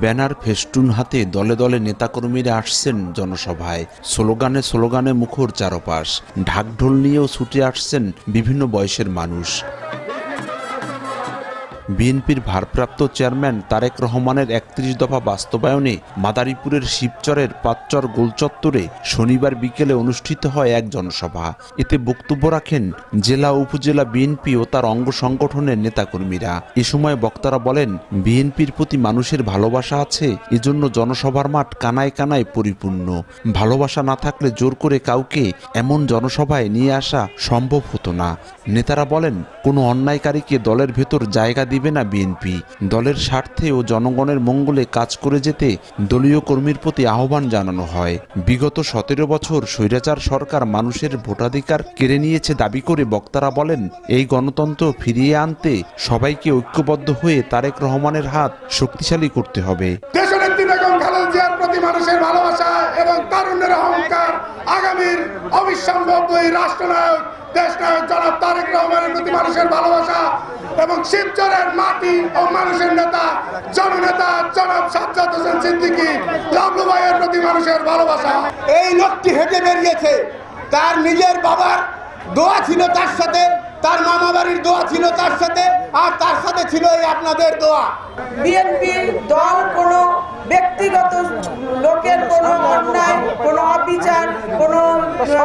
Banner festoon হাতে দলে দলে নেতাকর্মীরা আসছেন জনসভায়। স্লোগানে স্লোগানে মুখর চারপাশ। ঢাকঢোল নিয়েও ছুটে আসছেন বিভিন্ন বয়সের মানুষ। বিএনপির ভারপ্রাপ্ত চেয়ারম্যান তারেক রহমানের ৩১ দফা বাস্তবায়নে মাদারীপুরের শিবচরের পাঁচচর গোলচত্বরে শনিবার বিকেলে অনুষ্ঠিত হয় এক জনসভা। এতে বক্তব্য রাখেন জেলা উপজেলা বিএনপি ও তার অঙ্গ সংগঠনের নেতাকর্মীরা। এ সময় বক্তারা বলেন, বিএনপির প্রতি মানুষের ভালোবাসা আছে, এজন্য জনসভার মাঠ কানায় কানায় পরিপূর্ণ। ভালোবাসা না থাকলে জোর করে কাউকে এমন জনসভায় নিয়ে আসা সম্ভব হতো না। নেতারা বলেন, কোনো অন্যায়কারীকে দলের ভেতর জায়গা দিবে না বিএনপি। দলের স্বার্থে ও জনগণের মঙ্গলে কাজ করে যেতে দলীয় কর্মীর প্রতি আহ্বান জানানো হয়। বিগত ১৭ বছর স্বৈরাচার সরকার মানুষের ভোটাধিকার কেড়ে নিয়েছে দাবি করে বক্তারা বলেন, এই গণতন্ত্র ফিরিয়ে আনতে সবাইকে ঐক্যবদ্ধ হয়ে তারেক রহমানের হাত শক্তিশালী করতে হবে। দেশনেত্রী বেগম খালেদা জিয়ার প্রতি মানুষের ভালোবাসা এবং তারুণ্যের অহংকার, আগামীর অবিসম্ভাব্য এই রাষ্ট্রনায়ক দেশনায়ক জনাব তারেক রহমানের প্রতি মানুষের ভালোবাসা এবং শিবচরের মাটি ও মানুষের নেতা জননেতা জনাব সাজ্জাদ হোসেন সিদ্দিকী লাবলু ভাইয়ের প্রতি মানুষের ভালোবাসা। এই লোকটি হেঁটে বেরিয়েছে, তার নিজের বাবার দোয়া ছিল তার সাথে, তার মামা বাড়ির দোয়া ছিল তার সাথে, আর তার সাথে ছিল এই আপনাদের দোয়া। বিএনপি দল কোনো ব্যক্তিগত লোকের কোনো অন্যায়, কোনো অবিচার, কোনো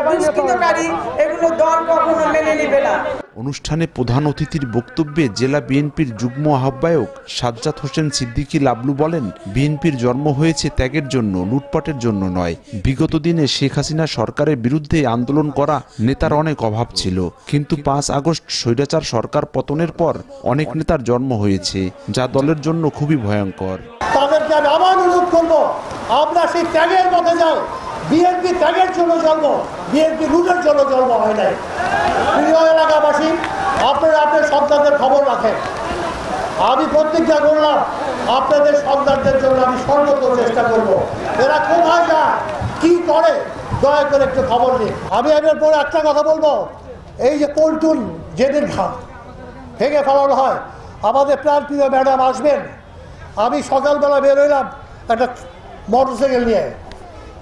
দুষ্কৃতকারী এগুলো দল কখনো মেনে নেবে না। অনুষ্ঠানে প্রধান অতিথির বক্তব্যে জেলা বিএনপির যুগ্ম আহ্বায়ক সাজ্জাদ হোসেন সিদ্দিকী লাবলু বলেন, বিএনপির জন্ম হয়েছে ত্যাগের জন্য, লুটপাটের জন্য নয়। বিগত দিনে শেখ হাসিনা সরকারের বিরুদ্ধে আন্দোলন করা নেতার অনেক অভাব ছিল, কিন্তু ৫ আগস্ট স্বৈরাচার সরকার পতনের পর অনেক নেতার জন্ম হয়েছে, যা দলের জন্য খুবই ভয়ঙ্কর। তাদেরকে আমি আবার অনুরোধ করবো, আমরা সেই ত্যাগের পথে যাই। বিএনপি ত্যাগের জন্য জন্ম, বিএনপি লুটের জন্য জন্ম হয় নাই। প্রিয় এলাকাবাসী, আপনারা আপনার সন্তানদের খবর রাখেন। আমি প্রতিজ্ঞা করলাম, আপনাদের সন্তানদের জন্য আমি সর্বোচ্চ চেষ্টা করব। এরা কোথায় যায়, কি করে, দয়া করে একটু খবর নিন। আমি এর পরে একটা কথা বলবো, এই যে পল্টুন যেদিন ভেঙে ফেলানো হয়, আমাদের প্রাণপ্রিয় ম্যাডাম আসবেন। আমি সকালবেলা বেরোলাম একটা মোটরসাইকেল নিয়ে,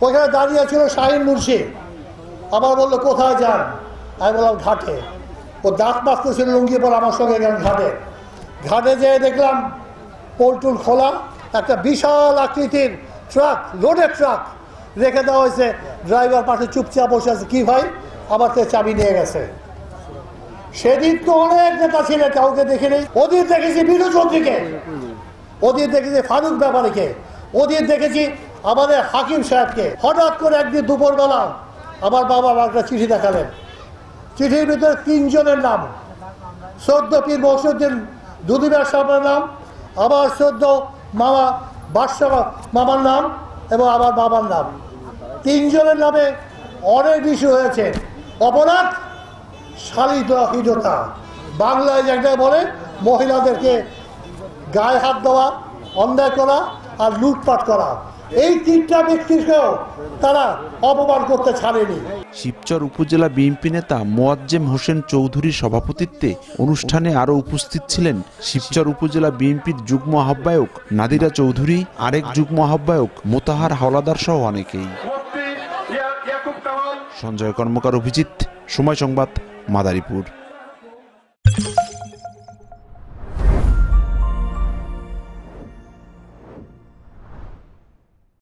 ওইখানে দাঁড়িয়ে ছিল শাহিন মুন্সি। আবার বললো কোথায় যান, আমি বললাম ঘাটে। ও দাঁত মারতেছিল লুঙ্গি পর আমার সঙ্গে গেলাম ঘাটে। ঘাটে যেয়ে দেখলাম পল্টুন খোলা, একটা বিশাল আকৃতির ট্রাক, লোডের ট্রাক রেখে দেওয়া হয়েছে। ড্রাইভার পাশে চুপচাপ বসে আছে, কি ভাই, আমার তো চাবি নিয়ে গেছে। সেদিন তো অনেক নেতা ছিলেন, কাউকে দেখিনি। ওদিন দেখেছি বিনু চৌধুরীকে, ওদিন দেখেছি ফারুক ব্যাপারীকে, ওদিন দেখেছি আমাদের হাকিম সাহেবকে। হঠাৎ করে একদিন দুপুরবেলা আমার বাবা একটা চিঠি দেখালেন। চিঠির ভিতরে ৩ জনের নাম, ১৪ পীর মহসিউদ্দিন দুদিবার সাহেবের নাম, আবার ১৪ মামা বাদশাহ মামার নাম এবং আমার বাবার নাম। ৩ জনের নামে অনেক ইস্যু হয়েছে। অপরাধ শালীনতা, বাংলায় যেটা বলে মহিলাদেরকে গায়ে হাত দেওয়া, অন্যায় করা আর লুটপাট করা। এই ৩টা ব্যক্তিকেও তারা অপমান করতে ছাড়েনি। শিবচর উপজেলা বিএনপি নেতা মোয়াজ্জেম হোসেন চৌধুরীর সভাপতিত্বে অনুষ্ঠানে আরও উপস্থিত ছিলেন শিবচর উপজেলা বিএনপির যুগ্ম আহ্বায়ক নাদিরা চৌধুরী, আরেক যুগ্ম আহ্বায়ক মোতাহার হাওলাদার সহ অনেকেই। সঞ্জয় কর্মকার, অভিজিৎ, সময় সংবাদ, মাদারীপুর।